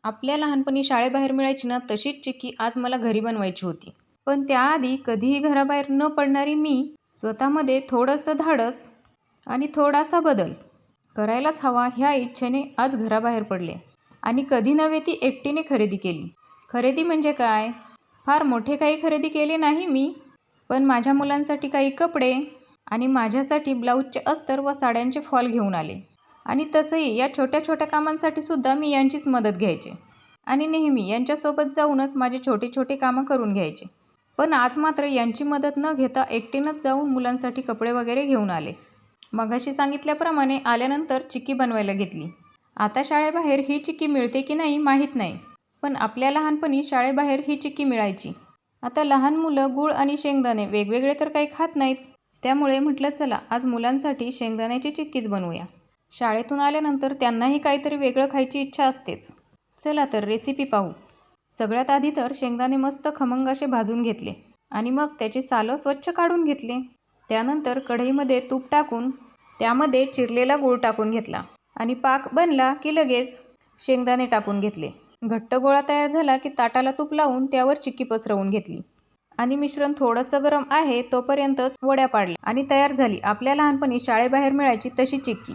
आपल्या लहानपणी शाळेबाहेर मिळायची ना तशीच चिक्की आज मला घरी बनवायची होती. पण त्याआधी कधीही घराबाहेर न पडणारी मी स्वतःमध्ये थोडंसं धाडस आणि थोडासा बदल करायलाच हवा ह्या इच्छेने आज घराबाहेर पडले. आणि कधी नव्हे ती एकटीने खरेदी केली. खरेदी म्हणजे काय? फार मोठे काही खरेदी केले नाही मी, पण माझ्या मुलांसाठी काही कपडे आणि माझ्यासाठी ब्लाऊजचे अस्तर व साड्यांचे फॉल घेऊन आले. आणि तसंही या छोट्या छोट्या कामांसाठी सुद्धा मी यांचीच मदत घ्यायचे आणि नेहमी यांच्यासोबत जाऊनच माझे छोटे छोटे कामं करून घ्यायचे. पण आज मात्र यांची मदत न घेता एकटीनंच जाऊन मुलांसाठी कपडे वगैरे घेऊन आले. मगाशी सांगितल्याप्रमाणे आल्यानंतर चिक्की बनवायला घेतली. आता शाळेबाहेर ही चिक्की मिळते की नाही माहीत नाही, पण आपल्या लहानपणी शाळेबाहेर ही चिक्की मिळायची. आता लहान मुलं गूळ आणि शेंगदाणे वेगवेगळे तर काही खात नाहीत, त्यामुळे म्हटलं चला आज मुलांसाठी शेंगदाण्याची चिक्कीच बनवूया. शाळेतून आल्यानंतर त्यांनाही काहीतरी वेगळं खायची इच्छा असतेच. चला तर रेसिपी पाहू. सगळ्यात आधी तर शेंगदाणे मस्त खमंग असे भाजून घेतले आणि मग त्याची सालं स्वच्छ काढून घेतले. त्यानंतर कढईमध्ये तूप टाकून त्यामध्ये चिरलेला गूळ टाकून घेतला आणि पाक बनला की लगेच शेंगदाणे टाकून घेतले. घट्ट गोळा तयार झाला की ताटाला तूप लावून त्यावर चिक्की पसरवून घेतली आणि मिश्रण थोडंसं गरम आहे तोपर्यंतच वड्या पाडल्या आणि तयार झाली आपल्या लहानपणी शाळेबाहेर मिळायची तशी चिक्की.